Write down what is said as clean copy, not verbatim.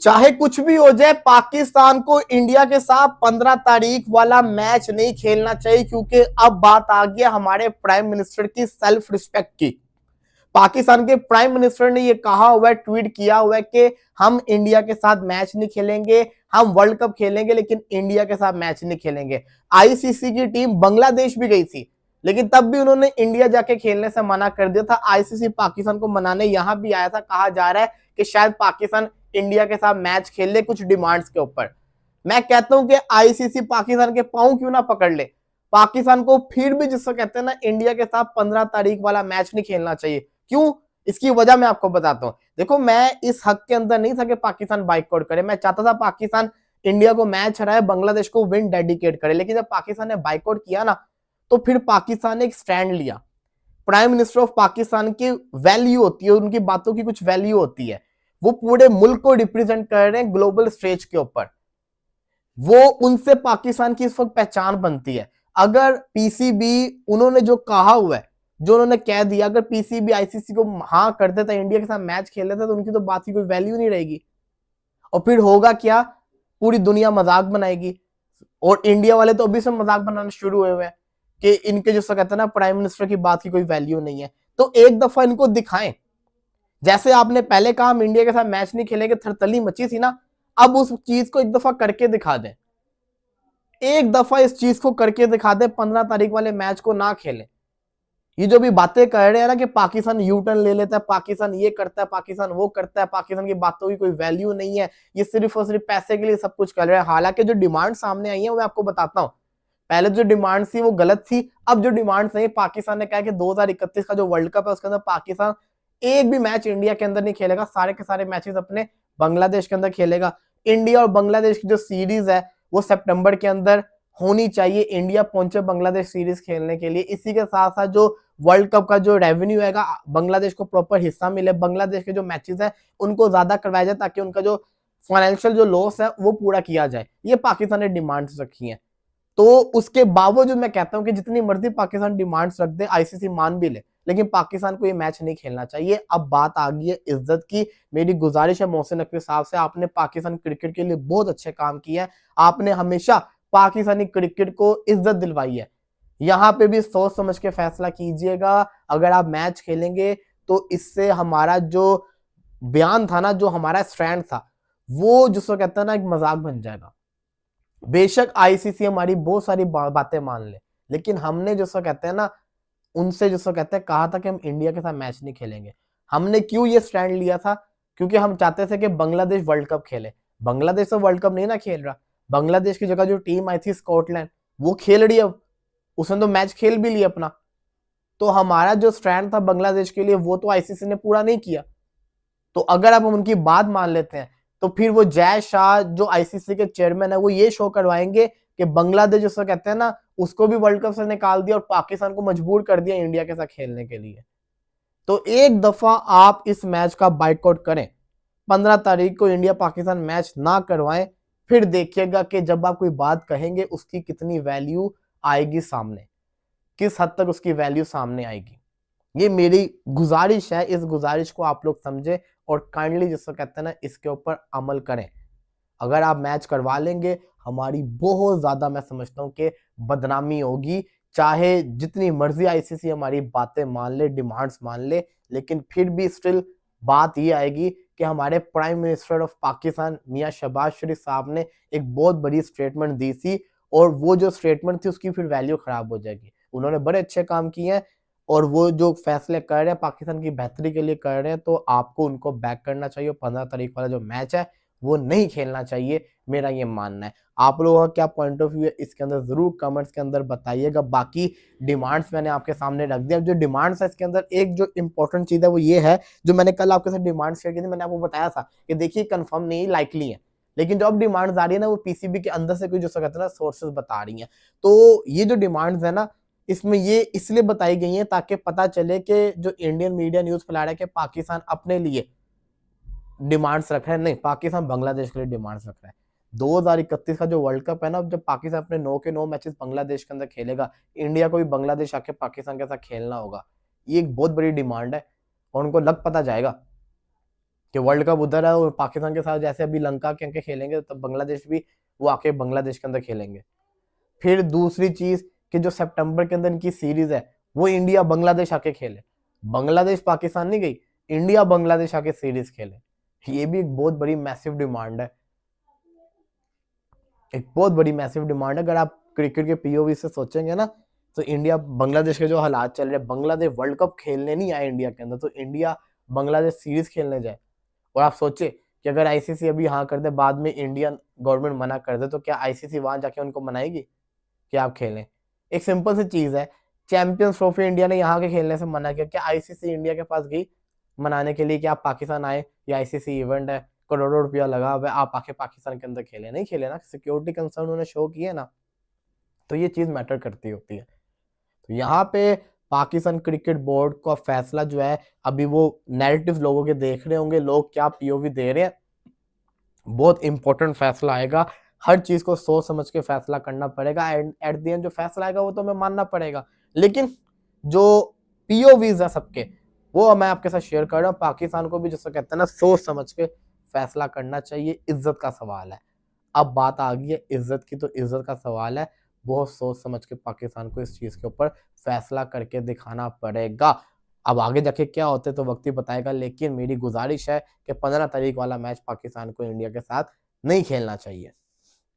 चाहे कुछ भी हो जाए, पाकिस्तान को इंडिया के साथ 15 तारीख वाला मैच नहीं खेलना चाहिए, क्योंकि अब बात आ गई हमारे प्राइम मिनिस्टर की सेल्फ रिस्पेक्ट की। पाकिस्तान के प्राइम मिनिस्टर ने ये कहा हुआ है, ट्वीट किया हुआ है कि हम इंडिया के साथ मैच नहीं खेलेंगे, हम वर्ल्ड कप खेलेंगे लेकिन इंडिया के साथ मैच नहीं खेलेंगे। आईसीसी की टीम बांग्लादेश भी गई थी, लेकिन तब भी उन्होंने इंडिया जाके खेलने से मना कर दिया था। आईसीसी पाकिस्तान को मनाने यहां भी आया था। कहा जा रहा है कि शायद पाकिस्तान इंडिया के साथ मैच खेल ले कुछ डिमांड्स के ऊपर। मैं कहता हूं कि आईसीसी पाकिस्तान के पांव क्यों ना पकड़ ले, पाकिस्तान को फिर भी जिसको कहते हैं ना इंडिया के साथ 15 तारीख वाला मैच नहीं खेलना चाहिए। क्यों? इसकी वजह मैं आपको बताता हूं। देखो, मैं इस हक के अंदर नहीं था कि पाकिस्तान बाइकआउट करे। मैं चाहता था पाकिस्तान इंडिया को मैच हराए, बांग्लादेश को विन डेडिकेट करे। लेकिन जब पाकिस्तान ने बाइकआउट किया ना, तो फिर पाकिस्तान ने एक स्टैंड लिया। प्राइम मिनिस्टर ऑफ पाकिस्तान की वैल्यू होती है, उनकी बातों की कुछ वैल्यू होती है। वो पूरे मुल्क को रिप्रेजेंट कर रहे हैं ग्लोबल स्टेज के ऊपर। वो उनसे पाकिस्तान की इस वक्त पहचान बनती है। अगर पीसीबी उन्होंने जो कहा हुआ है, जो उन्होंने कह दिया, अगर पीसीबी आईसीसी को हाँ कर देता, इंडिया के साथ मैच खेल लेता, तो उनकी तो बात की कोई वैल्यू नहीं रहेगी। और फिर होगा क्या? पूरी दुनिया मजाक बनाएगी। और इंडिया वाले तो अभी से मजाक बनाना शुरू हुए हैं कि इनके जो कहते हैं ना प्राइम मिनिस्टर की बात की कोई वैल्यू नहीं है। तो एक दफा इनको दिखाएं। जैसे आपने पहले कहा हम इंडिया के साथ मैच नहीं खेलेंगे, थरतली मची थी ना, अब उस चीज को एक दफा करके दिखा दें। एक दफा इस चीज को करके दिखा दे, 15 तारीख वाले मैच को ना खेले। ये जो भी बातें कर रहे हैं ना कि पाकिस्तान यू टर्न ले लेता है, पाकिस्तान ये करता है, पाकिस्तान वो करता है, पाकिस्तान की बातों की कोई वैल्यू नहीं है, ये सिर्फ और सिर्फ पैसे के लिए सब कुछ कर रहे हैं। हालांकि जो डिमांड सामने आई है वो मैं आपको बताता हूँ। पहले जो डिमांड थी वो गलत थी। अब जो डिमांड है, पाकिस्तान ने कहा कि 2031 का जो वर्ल्ड कप है उसके अंदर पाकिस्तान एक भी मैच इंडिया के अंदर नहीं खेलेगा, सारे के सारे मैचेस अपने बांग्लादेश के अंदर खेलेगा। इंडिया और बांग्लादेश की जो सीरीज है वो सितंबर के अंदर होनी चाहिए। इंडिया पहुंचे बांग्लादेश सीरीज खेलने के लिए। इसी के साथ साथ जो वर्ल्ड कप का जो रेवेन्यू है बांग्लादेश को प्रॉपर हिस्सा मिले, बांग्लादेश के जो मैचेस है उनको ज्यादा करवाया जाए, ताकि उनका जो फाइनेंशियल जो लॉस है वो पूरा किया जाए। ये पाकिस्तान ने डिमांड्स रखी हैं। तो उसके बावजूद मैं कहता हूं कि जितनी मर्जी पाकिस्तान डिमांड्स रख दे, आईसीसी मान भी ले, लेकिन पाकिस्तान को ये मैच नहीं खेलना चाहिए। अब बात आ गई है इज्जत की। मेरी गुजारिश है मोहसिन नकवी साहब से, आपने पाकिस्तान क्रिकेट के लिए बहुत अच्छे काम किए हैं। आपने हमेशा पाकिस्तानी क्रिकेट को इज्जत दिलवाई है। यहां पे भी सोच समझ के फैसला कीजिएगा। अगर आप मैच खेलेंगे तो इससे हमारा जो बयान था ना, जो हमारा स्टैंड था, वो जिसको कहता है ना एक मजाक बन जाएगा। बेशक आईसीसी हमारी बहुत सारी बातें मान ले, लेकिन हमने जिसको कहते हैं ना उनसे जिसको कहते हैं कहा था कि हम इंडिया के साथ मैच नहीं खेलेंगे। हमने क्यों ये स्टैंड लिया था? क्योंकि हम चाहते थे कि बांग्लादेश वर्ल्ड कप खेले। बांग्लादेश तो वर्ल्ड कप नहीं ना खेल रहा। बांग्लादेश की जगह जो टीम आई थी स्कॉटलैंड, वो खेल रही है। अब उसने तो मैच खेल भी लिया अपना। तो हमारा जो स्टैंड था बांग्लादेश के लिए वो तो आईसीसी ने पूरा नहीं किया। तो अगर अब हम उनकी बात मान लेते हैं, तो फिर वो जय शाह जो आईसीसी के चेयरमैन है वो ये शो करवाएंगे कि बांग्लादेश जिसको कहते हैं ना उसको भी वर्ल्ड कप से निकाल दिया और पाकिस्तान को मजबूर कर दिया इंडिया के साथ खेलने के लिए। तो एक दफा आप इस मैच का बाइकआउट करें, 15 तारीख को इंडिया पाकिस्तान मैच ना करवाएं, फिर देखिएगा कि जब आप कोई बात कहेंगे उसकी कितनी वैल्यू आएगी सामने, किस हद तक उसकी वैल्यू सामने आएगी। ये मेरी गुजारिश है। इस गुजारिश को आप लोग समझे और काइंडली जिसको कहते हैं ना इसके ऊपर अमल करें। अगर आप मैच करवा लेंगे, हमारी बहुत ज्यादा मैं समझता हूं कि बदनामी होगी। चाहे जितनी मर्जी आईसीसी हमारी बातें मान ले, डिमांड्स मान ले, लेकिन फिर भी स्टिल बात ये आएगी कि हमारे प्राइम मिनिस्टर ऑफ पाकिस्तान मियां शहबाज शरीफ साहब ने एक बहुत बड़ी स्टेटमेंट दी थी, और वो जो स्टेटमेंट थी उसकी फिर वैल्यू खराब हो जाएगी। उन्होंने बड़े अच्छे काम किए हैं और वो जो फैसले कर रहे हैं पाकिस्तान की बेहतरी के लिए कर रहे हैं, तो आपको उनको बैक करना चाहिए। 15 तारीख वाला जो मैच है वो नहीं खेलना चाहिए, मेरा ये मानना है। आप लोगों का क्या पॉइंट ऑफ व्यू है इसके अंदर जरूर कमेंट्स के अंदर बताइएगा। बाकी डिमांड्स मैंने आपके सामने रख दिया। जो डिमांड्स है इसके अंदर एक जो इंपॉर्टेंट चीज है वो ये है, जो मैंने कल आपके साथ डिमांड शेयर की थी, मैंने आपको बताया था कि देखिए कंफर्म नहीं, लाइकली है, लेकिन जो अब डिमांड्स आ रही है ना वो पीसीबी के अंदर से कोई जो कहते हैं ना सोर्सेज बता रही हैं। तो ये जो डिमांड्स है ना इसमें ये इसलिए बताई गई हैं ताकि पता चले कि जो इंडियन मीडिया न्यूज फैला रहा है कि पाकिस्तान अपने लिए डिमांड्स रख रहा है, नहीं, पाकिस्तान बांग्लादेश के लिए डिमांड्स रख रहा है। 2031 का जो वर्ल्ड कप है ना, जब पाकिस्तान अपने 9 के 9 मैचेस बांग्लादेश के अंदर खेलेगा, इंडिया को भी बांग्लादेश आके पाकिस्तान के साथ खेलना होगा। ये एक बहुत बड़ी डिमांड है और उनको लग पता जाएगा। कि वर्ल्ड कप उधर है और पाकिस्तान के साथ जैसे अभी लंका के अंके खेलेंगे तब बांग्लादेश भी वो आके बांग्लादेश के अंदर खेलेंगे। फिर दूसरी चीज कि जो सितंबर के अंदर इनकी सीरीज है वो इंडिया बांग्लादेश आके खेले, बांग्लादेश पाकिस्तान नहीं गई, इंडिया बांग्लादेश आके सीरीज खेले। ये भी एक बहुत बड़ी मैसिव डिमांड है, एक बहुत बड़ी मैसिव डिमांड है। अगर आप क्रिकेट के पीओवी से सोचेंगे ना तो इंडिया बांग्लादेश के जो हालात चल रहे हैं, बांग्लादेश वर्ल्ड कप खेलने नहीं आए इंडिया के अंदर, तो इंडिया बांग्लादेश सीरीज खेलने जाए। और आप सोचे कि अगर आईसीसी अभी हाँ कर दे, बाद में इंडियन गवर्नमेंट मना कर दे, तो क्या आईसीसी वहां जाके उनको मनाएगी कि आप खेलें? एक सिंपल सी चीज है, चैंपियंस ट्रॉफी इंडिया ने यहाँ के खेलने से मना किया, क्या आईसीसी इंडिया के पास गई मनाने के लिए कि आप पाकिस्तान आए, ये आईसीसी इवेंट है, करोड़ों रुपया लगा हुआ है, आप आके पाकिस्तान के अंदर खेले? नहीं खेले ना, सिक्योरिटी कंसर्न उन्होंने शो किए ना, तो ये चीज मैटर करती होती है। तो यहाँ पे पाकिस्तान क्रिकेट बोर्ड का फैसला जो है, अभी वो नैरेटिव लोगों के देख रहे होंगे, लोग क्या पीओवी दे रहे हैं, बहुत इंपॉर्टेंट फैसला आएगा। हर चीज को सोच समझ के फैसला करना पड़ेगा, एंड एट द एंड जो फैसला आएगा वो तो हमें मानना पड़ेगा। लेकिन जो पीओवीज है सबके, वो मैं आपके साथ शेयर कर रहा हूँ। पाकिस्तान को भी जैसे कहते हैं ना, सोच समझ के फैसला करना चाहिए, इज्जत का सवाल है। अब बात आ गई है इज्जत की, तो इज्जत का सवाल है, बहुत सोच समझ के पाकिस्तान को इस चीज के ऊपर फैसला करके दिखाना पड़ेगा। अब आगे जाके क्या होते तो वक्त ही बताएगा, लेकिन मेरी गुजारिश है कि 15 तारीख वाला मैच पाकिस्तान को इंडिया के साथ नहीं खेलना चाहिए।